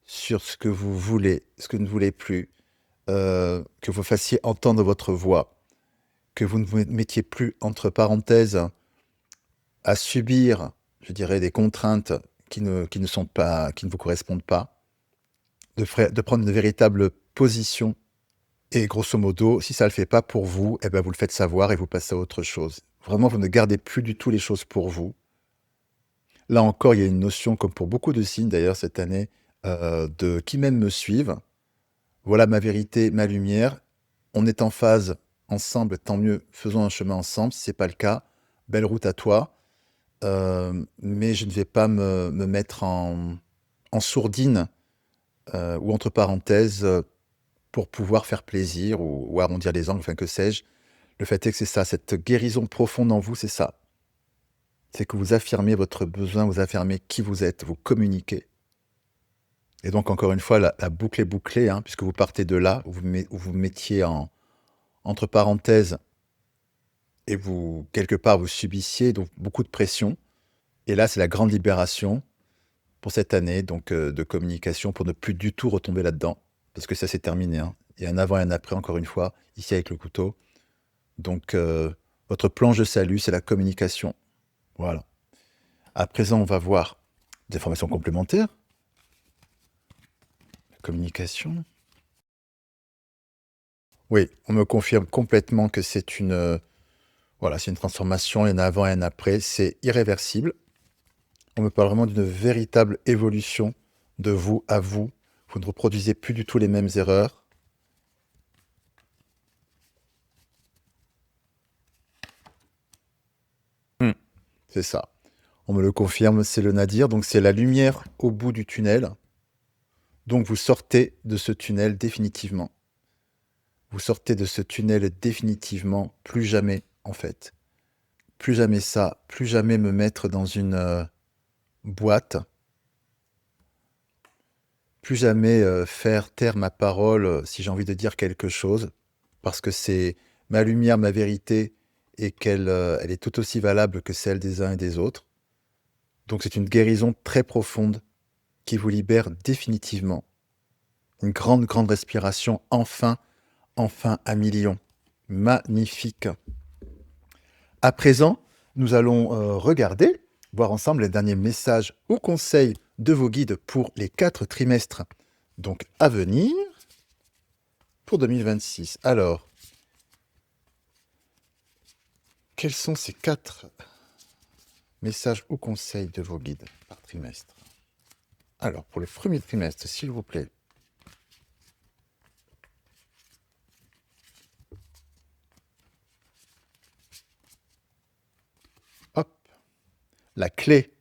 A: sur ce que vous voulez, ce que vous ne voulez plus, que vous fassiez entendre votre voix, que vous ne vous mettiez plus entre parenthèses à subir, je dirais, des contraintes qui ne sont pas, qui ne vous correspondent pas, de prendre une véritable position. Et grosso modo, si ça ne le fait pas pour vous, eh ben vous le faites savoir et vous passez à autre chose. Vraiment, vous ne gardez plus du tout les choses pour vous. Là encore, il y a une notion, comme pour beaucoup de signes d'ailleurs cette année, de qui même me suivent. Voilà ma vérité, ma lumière. On est en phase ensemble, tant mieux, faisons un chemin ensemble. Si ce n'est pas le cas, belle route à toi. Mais je ne vais pas me mettre en sourdine ou entre parenthèses pour pouvoir faire plaisir ou arrondir les angles, enfin que sais-je. Le fait est que c'est ça, cette guérison profonde en vous, c'est ça. C'est que vous affirmez votre besoin, vous affirmez qui vous êtes, vous communiquez. Et donc, encore une fois, la boucle est bouclée, hein, puisque vous partez de là, où vous mettiez entre parenthèses, et vous, quelque part, vous subissiez donc beaucoup de pression. Et là, c'est la grande libération pour cette année, donc de communication, pour ne plus du tout retomber là-dedans, parce que ça, c'est terminé, hein. Il y a un avant et un après, encore une fois, ici avec le couteau. Donc, votre planche de salut, c'est la communication. Voilà. À présent, on va voir des formations complémentaires. La communication. Oui, on me confirme complètement que c'est voilà, c'est une transformation, il y en a avant et un après, c'est irréversible. On me parle vraiment d'une véritable évolution de vous à vous. Vous ne reproduisez plus du tout les mêmes erreurs. Hmm. C'est ça. On me le confirme, c'est le nadir, donc c'est la lumière au bout du tunnel. Donc vous sortez de ce tunnel définitivement. Vous sortez de ce tunnel définitivement, plus jamais en fait. Plus jamais ça, plus jamais me mettre dans une boîte, plus jamais faire taire ma parole si j'ai envie de dire quelque chose, parce que c'est ma lumière, ma vérité, et qu'elle elle est tout aussi valable que celle des uns et des autres. Donc c'est une guérison très profonde qui vous libère définitivement. Une grande, grande respiration, enfin, enfin à millions. Magnifique. À présent, nous allons regarder, voir ensemble les derniers messages ou conseils de vos guides pour les 4 trimestres donc à venir pour 2026. Alors, quels sont ces 4 messages ou conseils de vos guides par trimestre? Alors, pour le premier trimestre, s'il vous plaît. Hop. La clé,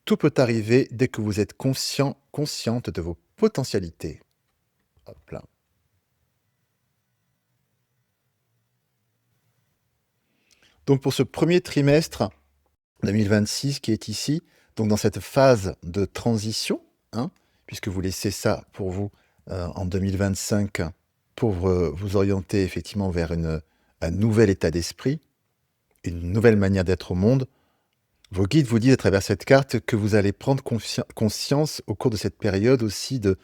A: tout peut arriver dès que vous êtes conscient, consciente de vos potentialités. Hop là. Donc pour ce premier trimestre 2026 qui est ici, donc dans cette phase de transition, hein, puisque vous laissez ça pour vous en 2025 pour vous orienter effectivement vers un nouvel état d'esprit, une nouvelle manière d'être au monde. Vos guides vous disent à travers cette carte que vous allez prendre conscience au cours de cette période aussi de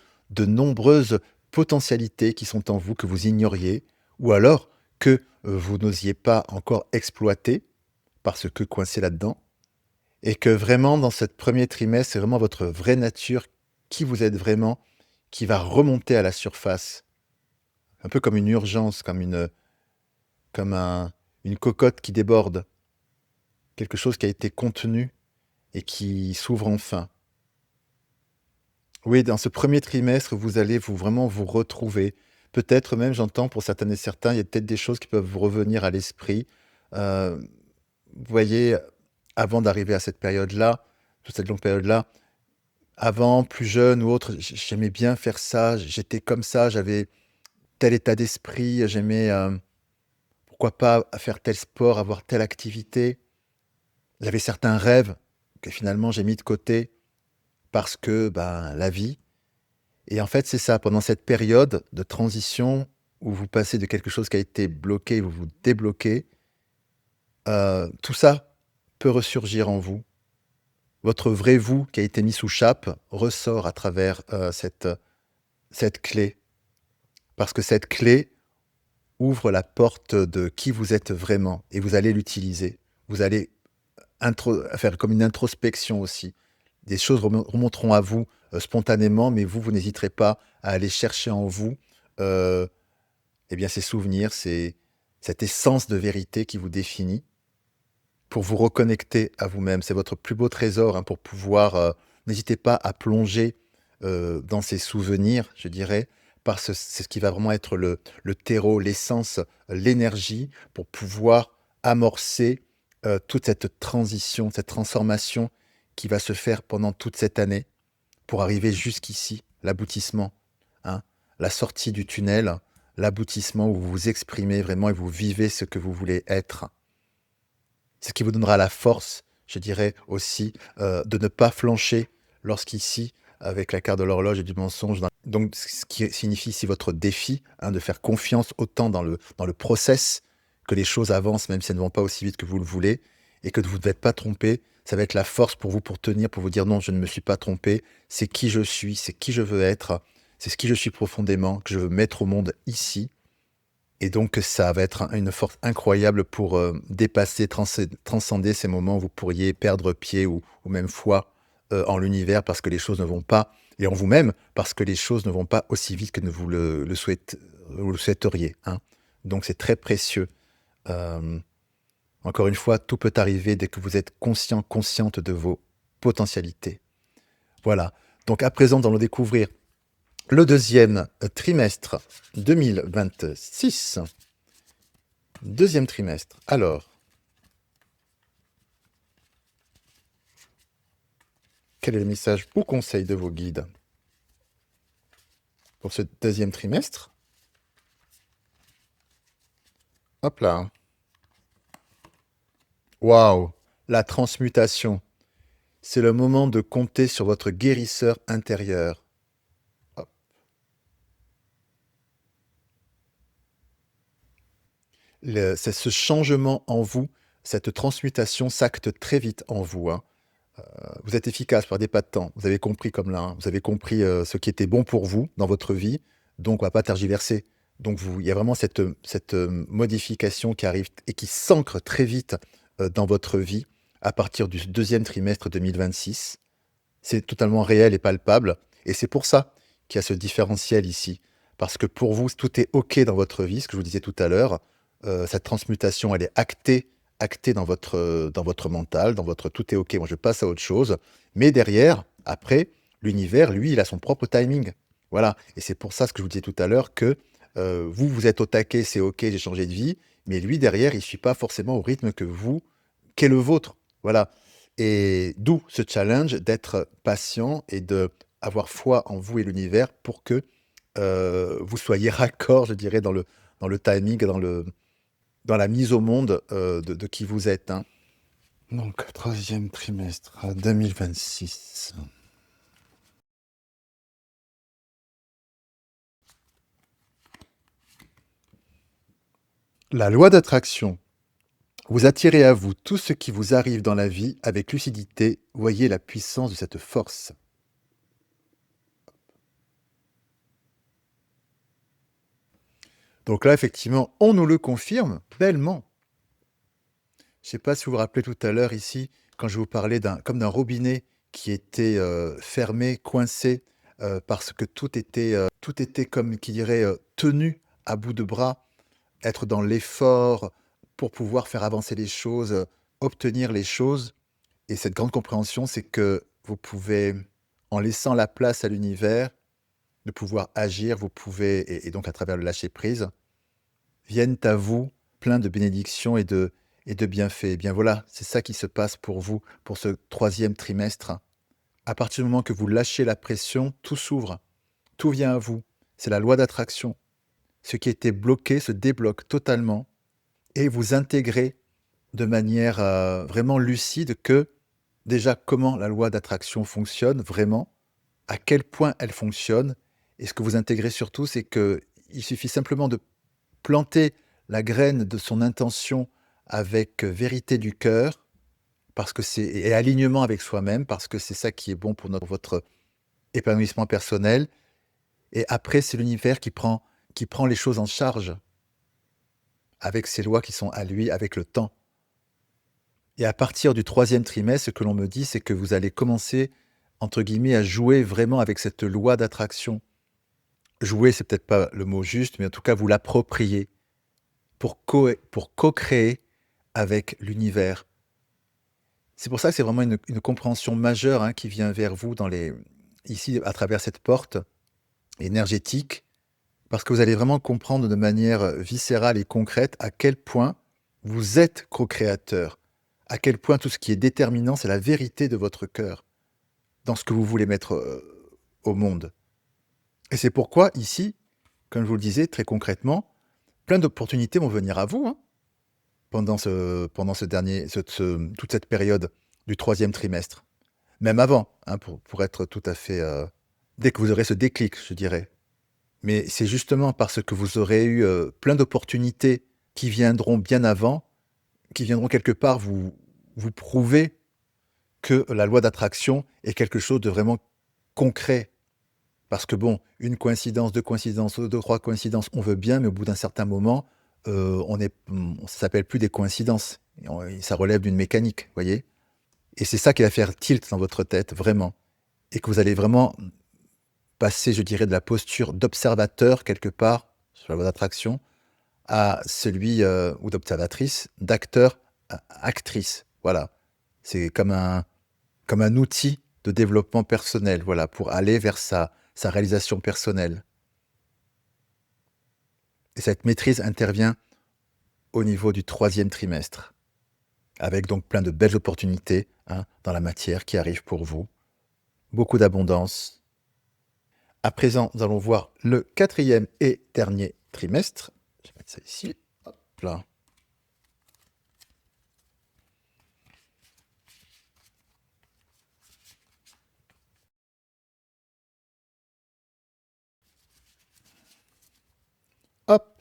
A: nombreuses potentialités qui sont en vous, que vous ignoriez, ou alors que vous n'osiez pas encore exploiter parce que coincé là-dedans, et que vraiment dans ce premier trimestre, c'est vraiment votre vraie nature, qui vous êtes vraiment, qui va remonter à la surface. Un peu comme une urgence, une cocotte qui déborde, quelque chose qui a été contenu et qui s'ouvre enfin. Oui, dans ce premier trimestre, vous allez vraiment vous retrouver. Peut-être même, j'entends pour certaines et certains, il y a peut-être des choses qui peuvent vous revenir à l'esprit. Vous voyez, avant d'arriver à cette période-là, toute cette longue période-là, avant, plus jeune ou autre, j'aimais bien faire ça, j'étais comme ça, j'avais tel état d'esprit, j'aimais, pourquoi pas faire tel sport, avoir telle activité. J'avais certains rêves que finalement j'ai mis de côté parce que, ben, la vie. Et en fait, c'est ça, pendant cette période de transition où vous passez de quelque chose qui a été bloqué, vous vous débloquez, tout ça peut ressurgir en vous. Votre vrai vous qui a été mis sous chape ressort à travers, cette clé. Parce que cette clé ouvre la porte de qui vous êtes vraiment et vous allez l'utiliser. Vous allez faire comme une introspection aussi. Des choses remonteront à vous, spontanément, mais vous n'hésiterez pas à aller chercher en vous, heu, eh bien, ces souvenirs, cette essence de vérité qui vous définit, pour vous reconnecter à vous-même. C'est votre plus beau trésor, hein, pour pouvoir, n'hésitez pas à plonger, dans ces souvenirs, je dirais, parce que c'est ce qui va vraiment être le terreau, l'essence, l'énergie pour pouvoir amorcer, toute cette transition, cette transformation qui va se faire pendant toute cette année pour arriver jusqu'ici, l'aboutissement, hein, la sortie du tunnel, l'aboutissement où vous vous exprimez vraiment et vous vivez ce que vous voulez être. C'est ce qui vous donnera la force, je dirais aussi, de ne pas flancher lorsqu'ici, avec la carte de l'horloge et du mensonge, donc ce qui signifie ici votre défi, hein, de faire confiance autant dans le process, que les choses avancent même si elles ne vont pas aussi vite que vous le voulez et que vous ne devez pas tromper. Ça va être la force pour vous, pour tenir, pour vous dire: «Non, je ne me suis pas trompé, c'est qui je suis, c'est qui je veux être, c'est ce qui je suis profondément, que je veux mettre au monde ici». Et donc ça va être une force incroyable pour, dépasser, transcender ces moments où vous pourriez perdre pied ou même foi, en l'univers parce que les choses ne vont pas et en vous-même parce que les choses ne vont pas aussi vite que ne vous le souhaiteriez, hein. Donc c'est très précieux. Hem, Encore une fois, tout peut arriver dès que vous êtes conscient, consciente de vos potentialités. Voilà. Donc à présent, nous allons découvrir le deuxième trimestre 2026. Deuxième trimestre. Alors, quel est le message ou conseil de vos guides pour ce deuxième trimestre? Hop là. Waouh! La transmutation. C'est le moment de compter sur votre guérisseur intérieur. Hop. C'est ce changement en vous, cette transmutation s'acte très vite en vous, hein. Vous êtes efficace, perdez pas de temps. Vous avez compris comme là, hein, vous avez compris, ce qui était bon pour vous dans votre vie, donc on va pas tergiverser. Donc il y a vraiment cette modification qui arrive et qui s'ancre très vite, dans votre vie à partir du deuxième trimestre 2026. C'est totalement réel et palpable et c'est pour ça qu'il y a ce différentiel ici. Parce que pour vous, tout est OK dans votre vie, ce que je vous disais tout à l'heure, cette transmutation, elle est actée dans votre mental, dans votre tout est OK, moi je passe à autre chose. Mais derrière, après, l'univers, lui, il a son propre timing. Voilà et c'est pour ça, ce que je vous disais tout à l'heure que, vous, vous êtes au taquet, c'est OK, j'ai changé de vie, mais lui derrière, il suit pas forcément au rythme que vous qu'est le vôtre. Voilà. Et d'où ce challenge d'être patient et d'avoir foi en vous et l'univers pour que, vous soyez raccord, je dirais, dans le timing, dans la mise au monde, de qui vous êtes, hein. Donc 3e trimestre, 2026. La loi d'attraction. Vous attirez à vous tout ce qui vous arrive dans la vie avec lucidité. Voyez la puissance de cette force. Donc là, effectivement, on nous le confirme bellement. Je ne sais pas si vous vous rappelez tout à l'heure ici, quand je vous parlais d'un robinet qui était, fermé, coincé, parce que tout était comme qui dirait, tenu à bout de bras, être dans l'effort pour pouvoir faire avancer les choses, obtenir les choses. Et cette grande compréhension, c'est que vous pouvez, en laissant la place à l'univers, de pouvoir agir, vous pouvez et donc à travers le lâcher prise, viennent à vous plein de bénédictions et de bienfaits. Eh bien voilà, c'est ça qui se passe pour vous, pour ce 3e trimestre. À partir du moment que vous lâchez la pression, tout s'ouvre, tout vient à vous. C'est la loi d'attraction. Ce qui était bloqué se débloque totalement et vous intégrez de manière, vraiment lucide que, déjà, comment la loi d'attraction fonctionne vraiment, à quel point elle fonctionne et ce que vous intégrez surtout, c'est qu'il suffit simplement de planter la graine de son intention avec, vérité du cœur, parce que c'est et alignement avec soi-même, parce que c'est ça qui est bon pour votre épanouissement personnel et après c'est l'univers qui prend les choses en charge, avec ses lois qui sont à lui, avec le temps. Et à partir du 3e trimestre, ce que l'on me dit, c'est que vous allez commencer, entre guillemets, «à jouer» vraiment avec cette loi d'attraction. Jouer, c'est peut-être pas le mot juste, mais en tout cas vous l'approprier pour co-créer avec l'univers. C'est pour ça que c'est vraiment une compréhension majeure, hein, qui vient vers vous ici, à travers cette porte énergétique, parce que vous allez vraiment comprendre de manière, viscérale et concrète à quel point vous êtes co-créateur, à quel point tout ce qui est déterminant, c'est la vérité de votre cœur, dans ce que vous voulez mettre, au monde. Et c'est pourquoi ici, comme je vous le disais très concrètement, plein d'opportunités vont venir à vous, hein, pendant toute cette période du 3e trimestre. Même avant, hein, pour être tout à fait, dès que vous aurez ce déclic, je dirais. Mais c'est justement parce que vous aurez eu, plein d'opportunités qui viendront bien avant, qui viendront quelque part vous prouver que la loi d'attraction est quelque chose de vraiment concret. Parce que bon, une coïncidence, 2 coïncidences, 2-3 coïncidences, on veut bien, mais au bout d'un certain moment, ça s'appelle plus des coïncidences et ça relève d'une mécanique, voyez? Et c'est ça qui va faire tilt dans votre tête, vraiment et que vous allez vraiment passer, je dirais, de la posture d'observateur quelque part, sur la voie d'attraction, à celui, ou d'observatrice, d'acteur à actrice. Voilà. C'est comme un outil de développement personnel, voilà, pour aller vers sa réalisation personnelle. Et cette maîtrise intervient au niveau du 3e trimestre, avec donc plein de belles opportunités, hein, dans la matière qui arrivent pour vous. Beaucoup d'abondance. À présent, nous allons voir le 4e et dernier trimestre. Je vais mettre ça ici. Hop là. Hop.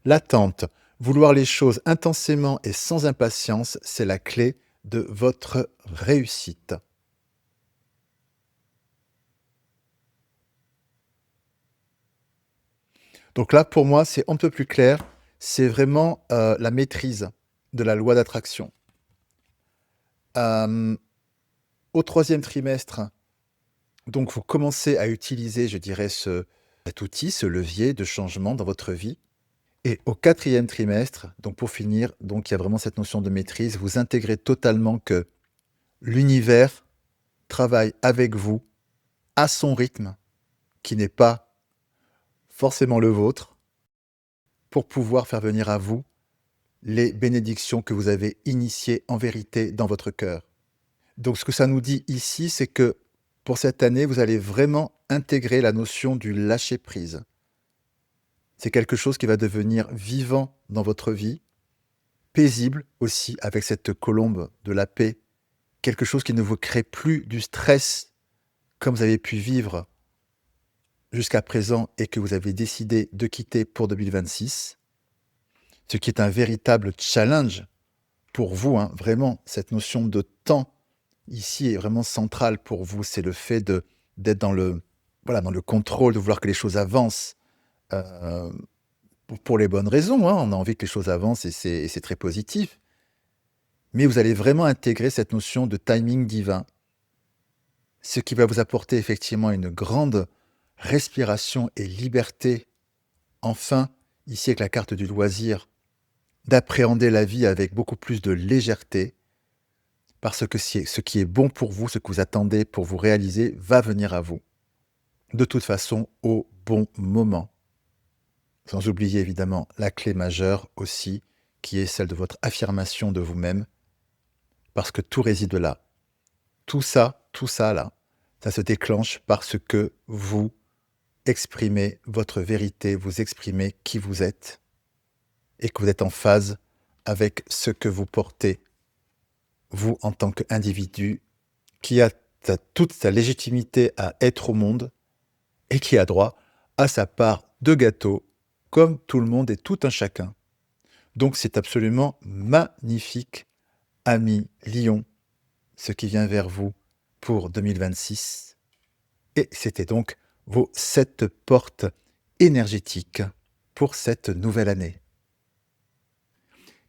A: L'attente. Vouloir les choses intensément et sans impatience, c'est la clé de votre réussite. Donc là, pour moi, c'est un peu plus clair. C'est vraiment, la maîtrise de la loi d'attraction. Hem, Au 3e trimestre, donc vous commencez à utiliser, je dirais, cet outil, ce levier de changement dans votre vie et au 4e trimestre, donc pour finir, donc il y a vraiment cette notion de maîtrise. Vous intégrez totalement que l'univers travaille avec vous à son rythme, qui n'est pas forcément le vôtre, pour pouvoir faire venir à vous les bénédictions que vous avez initiées en vérité dans votre cœur. Donc ce que ça nous dit ici, c'est que pour cette année, vous allez vraiment intégrer la notion du lâcher-prise. C'est quelque chose qui va devenir vivant dans votre vie, paisible aussi avec cette colombe de la paix, quelque chose qui ne vous crée plus du stress comme vous avez pu vivre jusqu'à présent et que vous avez décidé de quitter pour 2026, ce qui est un véritable challenge pour vous, hein, vraiment, cette notion de temps ici est vraiment centrale pour vous. C'est le fait d'être dans dans le contrôle, de vouloir que les choses avancent euh, pour les bonnes raisons, hein. On a envie que les choses avancent et c'est très positif. Mais vous allez vraiment intégrer cette notion de timing divin, ce qui va vous apporter effectivement une grande respiration et liberté, enfin, ici avec la carte du loisir, d'appréhender la vie avec beaucoup plus de légèreté, parce que ce qui est bon pour vous, ce que vous attendez pour vous réaliser, va venir à vous. De toute façon, au bon moment. Sans oublier évidemment la clé majeure aussi, qui est celle de votre affirmation de vous-même, parce que tout réside là. Tout ça là, ça se déclenche parce que vous exprimez votre vérité, vous exprimez qui vous êtes, et que vous êtes en phase avec ce que vous portez, vous en tant qu'individu, qui a toute sa légitimité à être au monde, et qui a droit à sa part de gâteau, comme tout le monde et tout un chacun. Donc c'est absolument magnifique, ami Lion, ce qui vient vers vous pour 2026. Et c'était donc vos 7 portes énergétiques pour cette nouvelle année.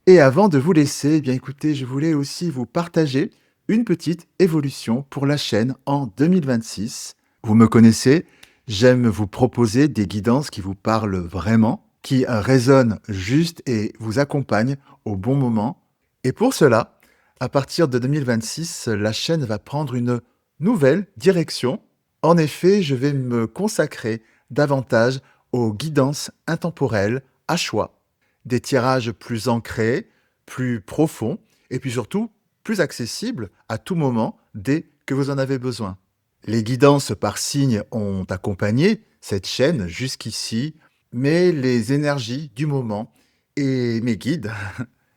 A: Et avant de vous laisser, eh bien écoutez, je voulais aussi vous partager une petite évolution pour la chaîne en 2026. Vous me connaissez, j'aime vous proposer des guidances qui vous parlent vraiment, qui résonnent juste et vous accompagnent au bon moment. Et pour cela, à partir de 2026, la chaîne va prendre une nouvelle direction. En effet, je vais me consacrer davantage aux guidances intemporelles à choix, des tirages plus ancrés, plus profonds, et puis surtout plus accessibles à tout moment dès que vous en avez besoin. Les guidances par signe ont accompagné cette chaîne jusqu'ici, mais les énergies du moment et mes guides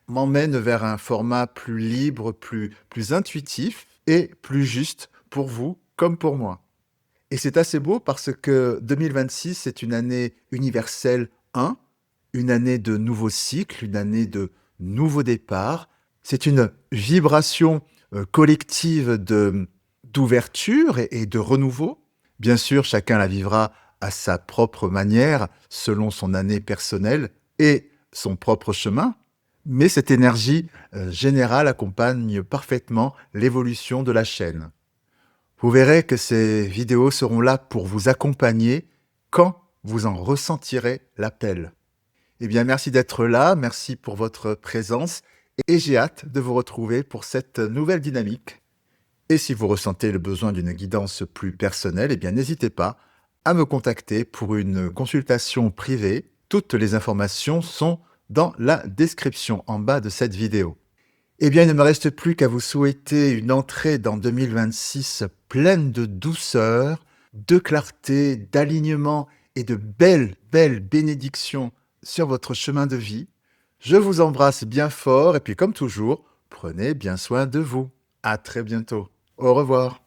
A: m'emmènent vers un format plus libre, plus intuitif et plus juste pour vous comme pour moi. Et c'est assez beau parce que 2026, c'est une année universelle 1, une année de nouveaux cycles, une année de nouveaux départs. C'est une vibration collective d'ouverture et de renouveau. Bien sûr, chacun la vivra à sa propre manière, selon son année personnelle et son propre chemin. Mais cette énergie générale accompagne parfaitement l'évolution de la chaîne. Vous verrez que ces vidéos seront là pour vous accompagner quand vous en ressentirez l'appel. Eh bien, merci d'être là, merci pour votre présence et j'ai hâte de vous retrouver pour cette nouvelle dynamique. Et si vous ressentez le besoin d'une guidance plus personnelle, eh bien, n'hésitez pas à me contacter pour une consultation privée. Toutes les informations sont dans la description en bas de cette vidéo. Eh bien, il ne me reste plus qu'à vous souhaiter une entrée dans 2026 pleine de douceur, de clarté, d'alignement et de belles bénédictions sur votre chemin de vie. Je vous embrasse bien fort et puis comme toujours, prenez bien soin de vous. À très bientôt. Au revoir.